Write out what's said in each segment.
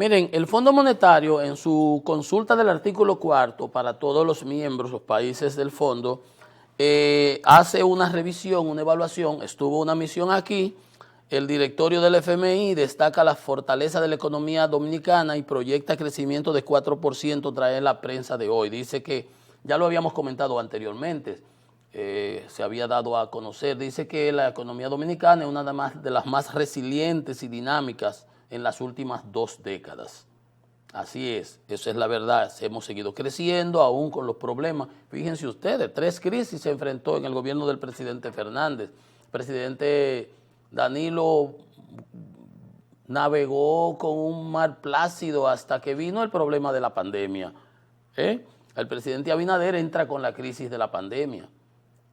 Miren, el Fondo Monetario en su consulta del artículo 4 para todos los miembros, los países del fondo, hace una revisión, una evaluación, estuvo una misión aquí, el directorio del FMI destaca la fortaleza de la economía dominicana y proyecta crecimiento de 4%, trae la prensa de hoy. Dice que, ya lo habíamos comentado anteriormente, se había dado a conocer, dice que la economía dominicana es una de las más resilientes y dinámicas en las últimas 2 décadas. Así es, eso es la verdad, hemos seguido creciendo aún con los problemas. Fíjense ustedes, 3 crisis se enfrentó en el gobierno del presidente Fernández. El presidente Danilo navegó con un mar plácido hasta que vino el problema de la pandemia. El presidente Abinader entra con la crisis de la pandemia.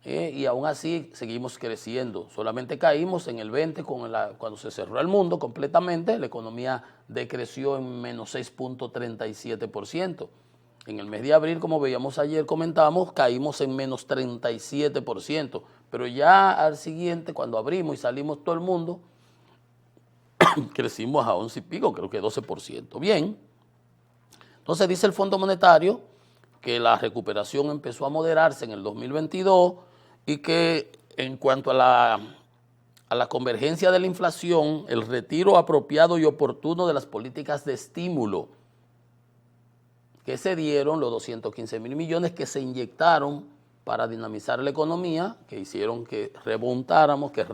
Y aún así seguimos creciendo. Solamente caímos en el 20 cuando se cerró el mundo completamente, la economía decreció en menos 6.37%. En el mes de abril, como veíamos ayer, comentamos, caímos en menos 37%. Pero ya al siguiente, cuando abrimos y salimos todo el mundo, crecimos a 11 y pico, creo que 12%. Bien. Entonces dice el Fondo Monetario que la recuperación empezó a moderarse en el 2022 y que en cuanto a la convergencia de la inflación, el retiro apropiado y oportuno de las políticas de estímulo que se dieron, los 215,000 millones que se inyectaron para dinamizar la economía, que hicieron que repuntáramos, que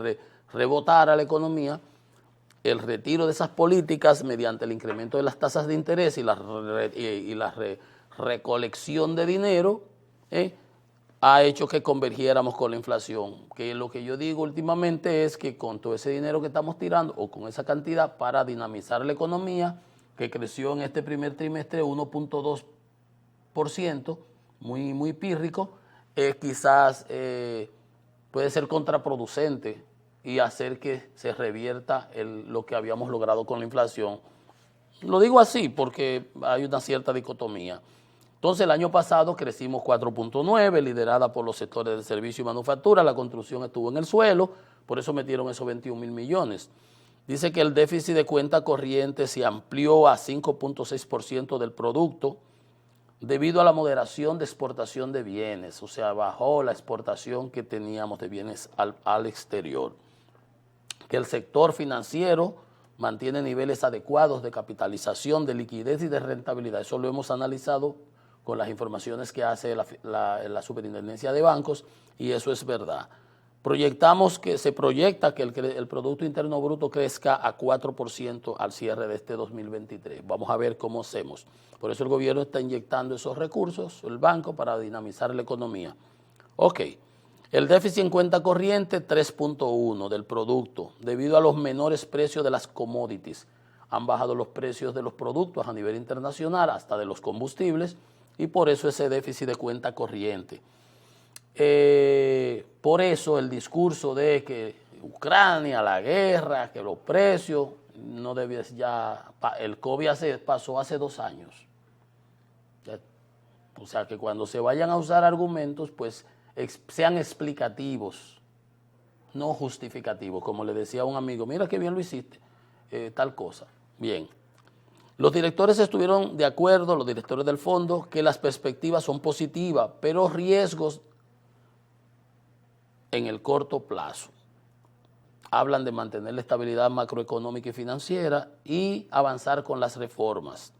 rebotara la economía, el retiro de esas políticas mediante el incremento de las tasas de interés y la recolección de dinero, ha hecho que convergiéramos con la inflación, que lo que yo digo últimamente es que con todo ese dinero que estamos tirando o con esa cantidad para dinamizar la economía, que creció en este primer trimestre 1.2%, muy pírrico, quizás puede ser contraproducente y hacer que se revierta lo que habíamos logrado con la inflación. Lo digo así porque hay una cierta dicotomía. Entonces el año pasado crecimos 4.9, liderada por los sectores de servicio y manufactura, la construcción estuvo en el suelo, por eso metieron esos 21,000 millones. Dice que el déficit de cuenta corriente se amplió a 5.6% del producto debido a la moderación de exportación de bienes, o sea, bajó la exportación que teníamos de bienes al exterior. Que el sector financiero mantiene niveles adecuados de capitalización, de liquidez y de rentabilidad, eso lo hemos analizado con las informaciones que hace la Superintendencia de Bancos, y eso es verdad. Se proyecta que el Producto Interno Bruto crezca a 4% al cierre de este 2023. Vamos a ver cómo hacemos. Por eso el gobierno está inyectando esos recursos, el banco, para dinamizar la economía. Ok, el déficit en cuenta corriente 3.1 del producto, debido a los menores precios de las commodities. Han bajado los precios de los productos a nivel internacional, hasta de los combustibles, y por eso ese déficit de cuenta corriente. Por eso el discurso de que Ucrania, la guerra, que los precios, no debía ya, el COVID pasó hace 2 años. O sea que cuando se vayan a usar argumentos, pues sean explicativos, no justificativos. Como le decía a un amigo, mira qué bien lo hiciste, tal cosa. Bien. Los directores estuvieron de acuerdo, los directores del fondo, que las perspectivas son positivas, pero riesgos en el corto plazo. Hablan de mantener la estabilidad macroeconómica y financiera y avanzar con las reformas.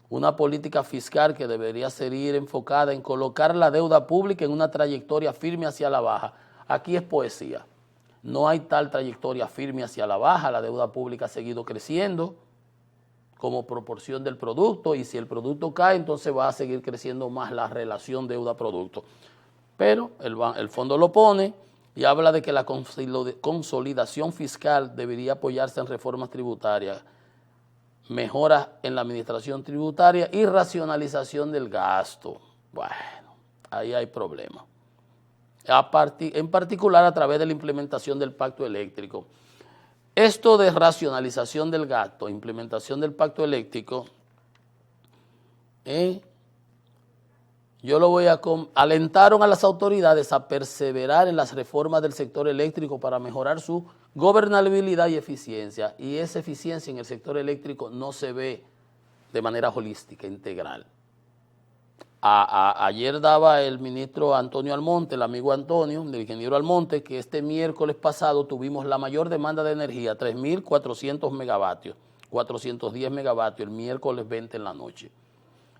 Una política fiscal que debería seguir enfocada en colocar la deuda pública en una trayectoria firme hacia la baja. Aquí es poesía. No hay tal trayectoria firme hacia la baja, la deuda pública ha seguido creciendo como proporción del producto, y si el producto cae, entonces va a seguir creciendo más la relación deuda-producto. Pero el fondo lo pone y habla de que la consolidación fiscal debería apoyarse en reformas tributarias, mejoras en la administración tributaria y racionalización del gasto. Bueno, ahí hay problemas. En particular a través de la implementación del pacto eléctrico. Esto de racionalización del gasto, implementación del pacto eléctrico, alentaron a las autoridades a perseverar en las reformas del sector eléctrico para mejorar su gobernabilidad y eficiencia. Y esa eficiencia en el sector eléctrico no se ve de manera holística, integral. Ayer daba el ministro Antonio Almonte, el amigo Antonio, el ingeniero Almonte, que este miércoles pasado tuvimos la mayor demanda de energía, 3.400 megavatios, 410 megavatios, el miércoles 20 en la noche.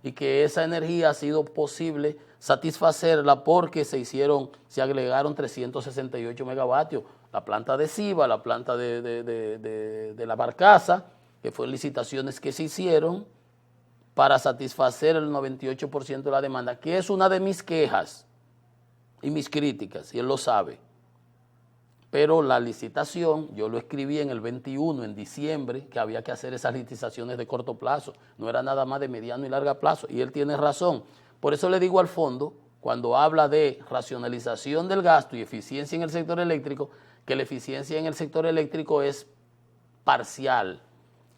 Y que esa energía ha sido posible satisfacerla porque se agregaron 368 megavatios. La planta de Ciba, la planta de la Barcaza, que fueron licitaciones que se hicieron para satisfacer el 98% de la demanda, que es una de mis quejas y mis críticas, y él lo sabe. Pero la licitación, yo lo escribí en el 21, en diciembre, que había que hacer esas licitaciones de corto plazo, no era nada más de mediano y largo plazo, y él tiene razón. Por eso le digo al fondo, cuando habla de racionalización del gasto y eficiencia en el sector eléctrico, que la eficiencia en el sector eléctrico es parcial.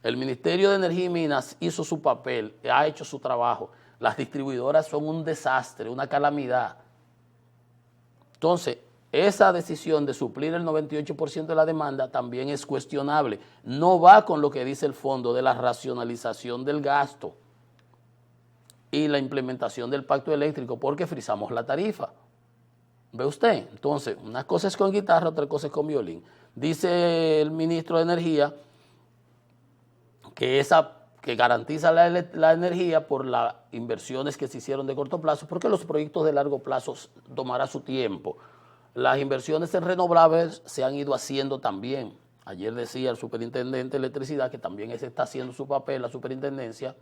El Ministerio de Energía y Minas hizo su papel, ha hecho su trabajo. Las distribuidoras son un desastre, una calamidad. Entonces, esa decisión de suplir el 98% de la demanda también es cuestionable. No va con lo que dice el fondo de la racionalización del gasto y la implementación del pacto eléctrico, porque frizamos la tarifa. ¿Ve usted? Entonces, una cosa es con guitarra, otra cosa es con violín. Dice el ministro de Energía que garantiza la energía por las inversiones que se hicieron de corto plazo, porque los proyectos de largo plazo tomará su tiempo. Las inversiones en renovables se han ido haciendo también. Ayer decía el superintendente de electricidad que también se está haciendo su papel, la superintendencia,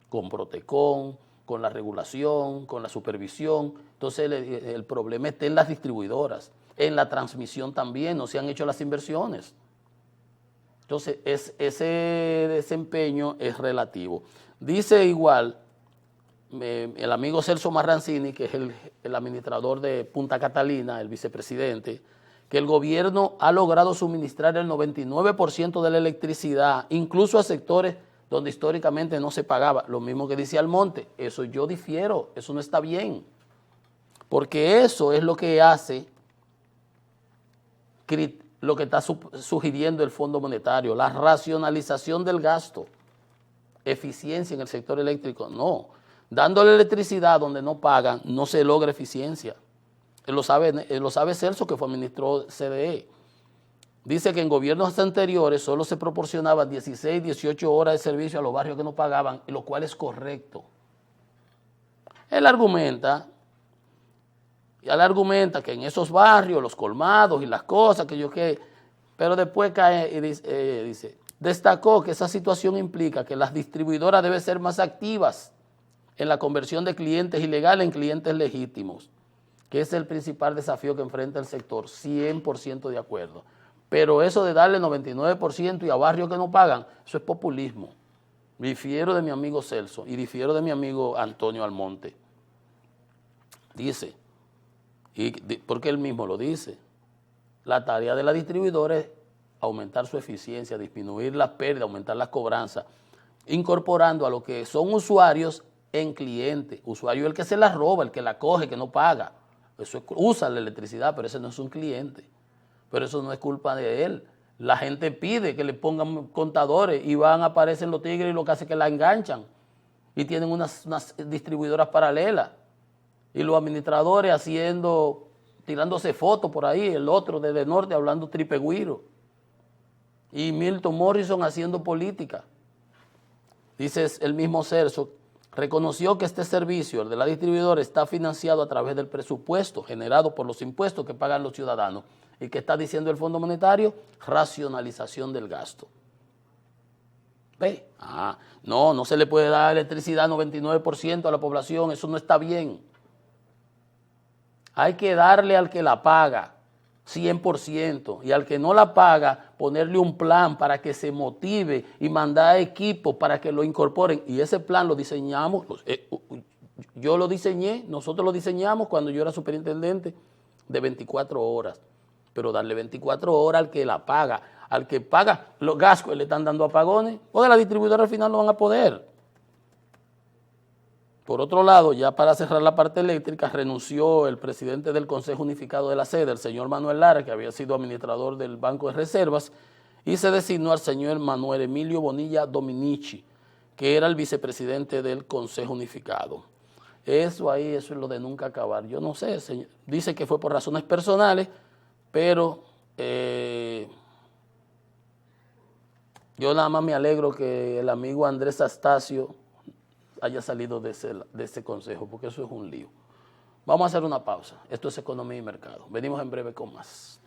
con Protecon, con la regulación, con la supervisión. Entonces el problema está en las distribuidoras, en la transmisión también, no se han hecho las inversiones. Entonces, ese desempeño es relativo. Dice igual el amigo Celso Marrancini, que es el administrador de Punta Catalina, el vicepresidente, que el gobierno ha logrado suministrar el 99% de la electricidad, incluso a sectores donde históricamente no se pagaba. Lo mismo que dice Almonte, eso yo difiero, eso no está bien, porque eso es lo que hace lo que está sugiriendo el Fondo Monetario, la racionalización del gasto, eficiencia en el sector eléctrico, no. Dándole electricidad donde no pagan, no se logra eficiencia. Él lo sabe Celso, que fue ministro CDE. Dice que en gobiernos anteriores solo se proporcionaban 16, 18 horas de servicio a los barrios que no pagaban, lo cual es correcto. Él argumenta que en esos barrios, los colmados y las cosas, pero después cae y dice, destacó que esa situación implica que las distribuidoras deben ser más activas en la conversión de clientes ilegales en clientes legítimos, que es el principal desafío que enfrenta el sector, 100% de acuerdo. Pero eso de darle 99% y a barrios que no pagan, eso es populismo. Difiero de mi amigo Celso y difiero de mi amigo Antonio Almonte. Dice, porque él mismo lo dice, la tarea de la distribuidora es aumentar su eficiencia, disminuir las pérdidas, aumentar las cobranzas, incorporando a lo que son usuarios en clientes. Usuario es el que se la roba, el que la coge, que no paga. Usa la electricidad, pero ese no es un cliente. Pero eso no es culpa de él. La gente pide que le pongan contadores y aparecen los tigres y lo que hace es que la enganchan. Y tienen unas distribuidoras paralelas. Y los administradores tirándose fotos por ahí, el otro desde el norte hablando tripegüiro. Y Milton Morrison haciendo política. Dice el mismo Celso, reconoció que este servicio, el de la distribuidora, está financiado a través del presupuesto generado por los impuestos que pagan los ciudadanos. ¿Y qué está diciendo el Fondo Monetario? Racionalización del gasto. ¿Ve? No se le puede dar electricidad 99% a la población, eso no está bien. Hay que darle al que la paga 100% y al que no la paga ponerle un plan para que se motive y mandar equipos para que lo incorporen. Y ese plan lo diseñamos, yo lo diseñé, nosotros lo diseñamos cuando yo era superintendente de 24 horas. Pero darle 24 horas al que la paga, al que paga los gastos le están dando apagones, o de la distribuidora al final no van a poder. Por otro lado, ya para cerrar la parte eléctrica, renunció el presidente del Consejo Unificado de la Sede, el señor Manuel Lara, que había sido administrador del Banco de Reservas, y se designó al señor Manuel Emilio Bonilla Dominici que era el vicepresidente del Consejo Unificado. Eso ahí, eso es lo de nunca acabar. Yo no sé, señor, dice que fue por razones personales, pero yo nada más me alegro que el amigo Andrés Astacio haya salido de ese consejo, porque eso es un lío. Vamos a hacer una pausa. Esto es Economía y Mercado. Venimos en breve con más.